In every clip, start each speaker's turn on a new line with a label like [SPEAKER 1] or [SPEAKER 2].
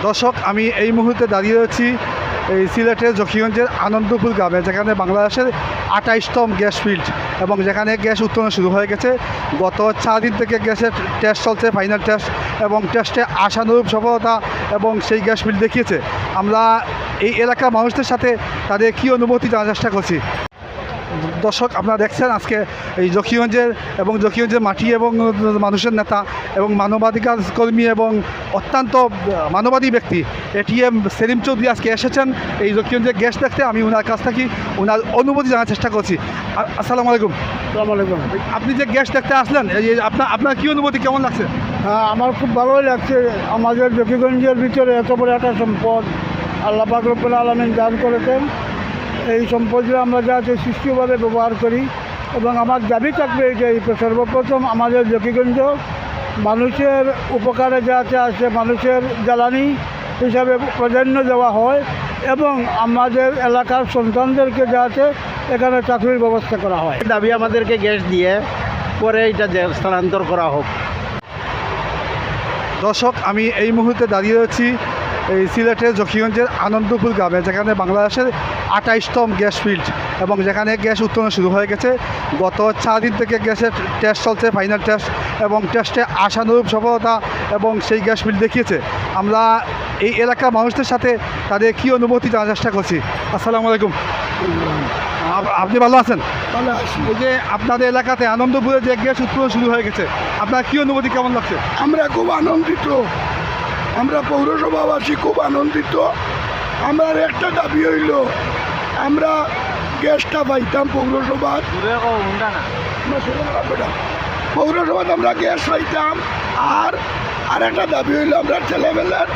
[SPEAKER 1] দর্শক, আমি এই মুহূর্তে দাঁড়িয়ে আছি এই সিলেটের জকিগঞ্জের আনন্দপুর গ্রামে, যেখানে বাংলাদেশের 28তম গ্যাস ফিল্ড এবং যেখানে গ্যাস উত্তোলন শুরু হয়ে গেছে। গত 4 দিন থেকে গ্যাসের টেস্ট চলছে, ফাইনাল টেস্ট, এবং টেস্টে আশানুরূপ সফলতা এবং সেই গ্যাস ফিল্ড দেখিয়েছে। আমরা এই এলাকার মানুষদের সাথে তাদের কী অনুভূতি জানার চেষ্টা করছি। দর্শক, আপনারা দেখছেন আজকে এই জকিগঞ্জের মাটি এবং মানুষের নেতা এবং মানবাধিকার কর্মী এবং অত্যন্ত মানবাদী ব্যক্তি এটিএম সেলিম চৌধুরী আজকে এসেছেন এই জকিগঞ্জের গ্যাস দেখতে। আমি ওনার কাছ থেকে ওনার অনুভূতি জানার চেষ্টা করছি। আসসালামু আলাইকুম।
[SPEAKER 2] আসসালামু আলাইকুম।
[SPEAKER 1] আপনি যে গ্যাস দেখতে আসলেন, এই আপনার কী অনুভূতি, কেমন লাগছে?
[SPEAKER 2] হ্যাঁ, আমার খুব ভালোই লাগছে। আমাদের জকিগঞ্জের ভিতরে এত বড় একটা সম্পদ আল্লাহ পাক রব্বুল আলামিন দান করেছেন। এই সম্পদটা আমরা যাতে সুষ্ঠুভাবে ব্যবহার করি, এবং আমার দাবি থাকবে যে সর্বপ্রথম আমাদের জকিগঞ্জ মানুষের উপকারে যাতে আসে, মানুষের জ্বালানি হিসাবে প্রাধান্য দেওয়া হয়, এবং আমাদের এলাকার সন্তানদেরকে যাতে এখানে চাকরির ব্যবস্থা করা হয়।
[SPEAKER 3] দাবি আমাদেরকে গ্যাস দিয়ে পরে এটা স্থানান্তর করা হোক।
[SPEAKER 1] দর্শক, আমি এই মুহূর্তে দাঁড়িয়ে আছি এই সিলেটের জকিগঞ্জের আনন্দপুর গ্রামে, যেখানে বাংলাদেশের 28তম গ্যাস ফিল্ড এবং যেখানে গ্যাস উত্তোলন শুরু হয়ে গেছে। গত 4 দিন থেকে গ্যাসের টেস্ট চলছে, ফাইনাল টেস্ট, এবং টেস্টে আশানুরূপ সফলতা এবং সেই গ্যাস ফিল্ড দেখিয়েছে। আমরা এই এলাকার মানুষদের সাথে তাদের কী অনুভূতি জানার চেষ্টা করছি। আসসালামু আলাইকুম। আপনি ভালো আছেন?
[SPEAKER 2] ভালো আছি।
[SPEAKER 1] এই যে আপনাদের এলাকাতে আনন্দপুরে যে গ্যাস উত্তোলন শুরু হয়ে গেছে, আপনার কী অনুভূতি, কেমন লাগছে?
[SPEAKER 2] আমরা খুব আনন্দিত, আমরা পৌরসভাবাসী খুব আনন্দিত। আমার একটা দাবি হইল, আমরা গ্যাসটা পাইতাম পৌরসভার, পৌরসভাতে আমরা গ্যাস পাইতাম। আর একটা দাবি হইল, আমরা ছেলেবেলার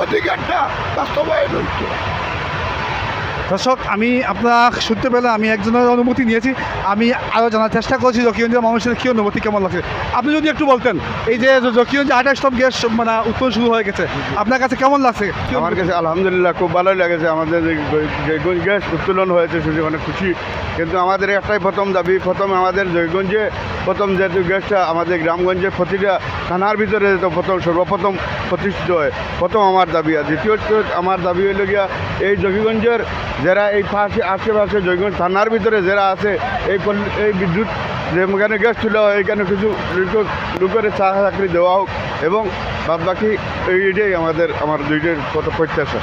[SPEAKER 2] অধিকারটা বাস্তবায়ন হইত।
[SPEAKER 1] দর্শক, আমি আপনার শুনতে পেলে আমি একজনের অনুমতি নিয়েছি। আমি আরও জানার চেষ্টা করছি জকিগঞ্জের মানুষের কী অনুভূতি, কেমন লাগছে। আপনি যদি একটু বলতেন, এই যে জকিগঞ্জে 28তম গ্যাস উত্তোলন শুরু হয়ে গেছে, আপনার কাছে কেমন লাগছে?
[SPEAKER 4] আমার কাছে আলহামদুলিল্লাহ খুব ভালোই লেগেছে। আমাদের যে গ্যাস উত্তোলন হয়েছে শুনে অনেক খুশি। কিন্তু আমাদের একটাই প্রথম দাবি, আমাদের জয়গঞ্জে যেহেতু গ্যাসটা আমাদের গ্রামগঞ্জে প্রতিটা থানার ভিতরে সর্বপ্রথম প্রতিষ্ঠিত হয়, আমার দাবি। আর দ্বিতীয়ত আমার দাবি হইল গিয়া এই জকিগঞ্জের যারা এই আশেপাশে জয়গঞ্জ থানার ভিতরে যারা আছে এই বিদ্যুৎ যেখানে গ্যাস ছিল এইখানে কিছু লোকের চাকরি দেওয়া হোক, এবং বাদ বাকি এইটাই আমার দুইটার কত প্রত্যাশা।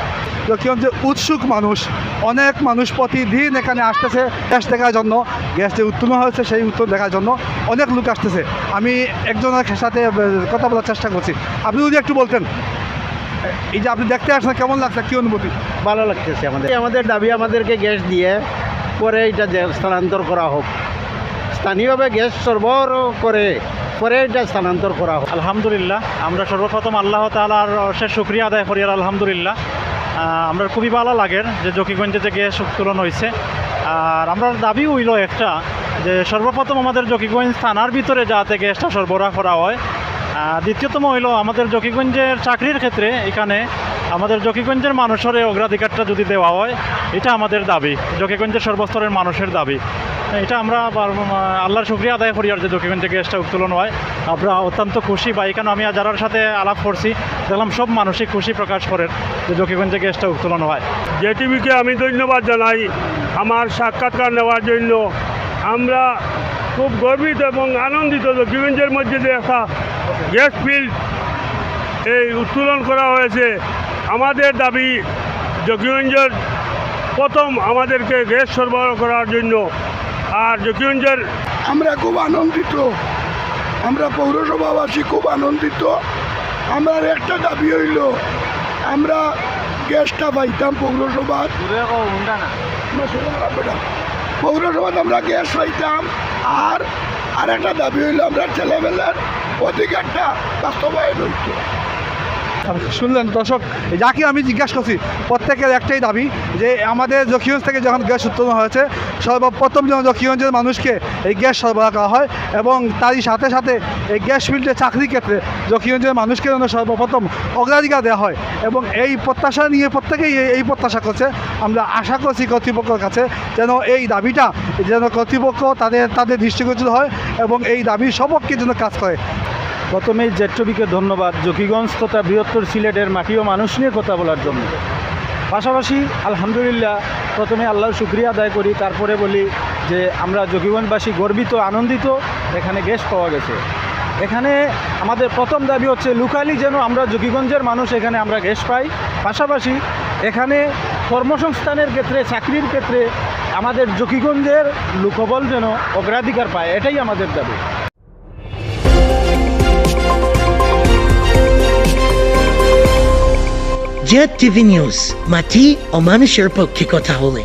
[SPEAKER 1] জকিগঞ্জে উৎসুক মানুষ, অনেক মানুষ প্রতিদিন এখানে আসতেছে গ্যাস দেখার জন্য। গ্যাস যে উত্তোলন হয়েছে সেই উত্তোলন দেখার জন্য অনেক লোক আসতেছে। আমি একজনের সাথে কথা বলার চেষ্টা করছি। আপনি যদি একটু বলতেন, এই যে আপনি দেখতে আসছেন, কেমন লাগছে, কী অনুভূতি?
[SPEAKER 3] ভালো লাগতেছে। আমাদের দাবি আমাদেরকে গ্যাস দিয়ে পরে এটা স্থানান্তর করা হোক, স্থানীয়ভাবে গ্যাস সরবরাহ করে পরে এটা স্থানান্তর করা হোক।
[SPEAKER 5] আলহামদুলিল্লাহ, আমরা সর্বপ্রথম আল্লাহ তাআলার অশেষ শুকরিয়া আদায় করি। আর আলহামদুলিল্লাহ, আমরা খুবই ভালো লাগের যে জকিগঞ্জে যে গ্যাস উত্তোলন হয়েছে। আর আমরা দাবি হইল একটা, যে সর্বপ্রথম আমাদের জকিগঞ্জ থানার ভিতরে যাতে গ্যাসটা সরবরাহ করা হয়। দ্বিতীয়তম হইল আমাদের জকিগঞ্জের চাকরির ক্ষেত্রে এখানে আমাদের জকিগঞ্জের মানুষের অগ্রাধিকারটা যদি দেওয়া হয়, এটা আমাদের দাবি, জকিগঞ্জের সর্বস্তরের মানুষের দাবি। এটা আমরা আল্লাহর শুকরিয়া আদায় করি। আর যে জকিগঞ্জে গ্যাসটা উত্তোলন হয়, আমরা অত্যন্ত খুশি। বা এখানে আমি যারার সাথে আলাপ করছি, দেখলাম সব মানুষই খুশি প্রকাশ করেন যে জকিগঞ্জে গ্যাসটা উত্তোলন হয়।
[SPEAKER 6] জেটিভিকে আমি ধন্যবাদ জানাই আমার সাক্ষাৎকার নেওয়ার জন্য। আমরা খুব গর্বিত এবং আনন্দিত জকিগঞ্জের মধ্যে যে একটা গ্যাস ফিল্ড এই উত্তোলন করা হয়েছে। আমাদের দাবি জকিগঞ্জের প্রথম আমাদেরকে গ্যাস সরবরাহ করার জন্য। আর জকিগঞ্জের
[SPEAKER 2] আমরা খুব আনন্দিত, আমরা পৌরসভাবাসী খুব আনন্দিত। আমার একটা দাবি হইল, আমরা গ্যাসটা পাইতাম পৌরসভার, পৌরসভাতে আমরা গ্যাস পাইতাম। আর একটা দাবি হইল, আমরা ছেলেবেলার অধিকারটা বাস্তবায়ন হইত।
[SPEAKER 1] শুনলেন দর্শক, যাকে আমি জিজ্ঞাসা করছি প্রত্যেকের একটাই দাবি, যে আমাদের জকিগঞ্জ থেকে যখন গ্যাস উত্তোলন হয়েছে, সর্বপ্রথম যেন জকিগঞ্জের মানুষকে এই গ্যাস সরবরাহ করা হয়, এবং তারই সাথে সাথে এই গ্যাস ফিল্ডে চাকরির ক্ষেত্রে জকিগঞ্জের মানুষকে যেন সর্বপ্রথম অগ্রাধিকার দেওয়া হয়। এবং এই প্রত্যাশা নিয়ে প্রত্যেকেই এই প্রত্যাশা করছে। আমরা আশা করছি কর্তৃপক্ষের কাছে যেন এই দাবিটা যেন কর্তৃপক্ষ তাদের দৃষ্টিগোচর হয় এবং এই দাবির সপক্ষে যেন কাজ করে।
[SPEAKER 5] প্রথমেই জেট্রবিকে ধন্যবাদ জকিগঞ্জ তথা বৃহত্তর সিলেটের মাটি ও মানুষ নিয়ে কথা বলার জন্য। পাশাপাশি আলহামদুলিল্লাহ প্রথমে আল্লাহর শুকরিয়া আদায় করি, তারপরে বলি যে আমরা জকিগঞ্জবাসী গর্বিত আনন্দিত এখানে গ্যাস পাওয়া গেছে। এখানে আমাদের প্রথম দাবি হচ্ছে লোকালি যেন আমরা জকিগঞ্জের মানুষ এখানে আমরা গ্যাস পাই, পাশাপাশি এখানে কর্মসংস্থানের ক্ষেত্রে চাকরির ক্ষেত্রে আমাদের জকিগঞ্জের লোকবল যেন অগ্রাধিকার পায়, এটাই আমাদের দাবি।
[SPEAKER 7] জেড টিভি নিউজ, মাটি ও মানুষের পক্ষে কথা বলে।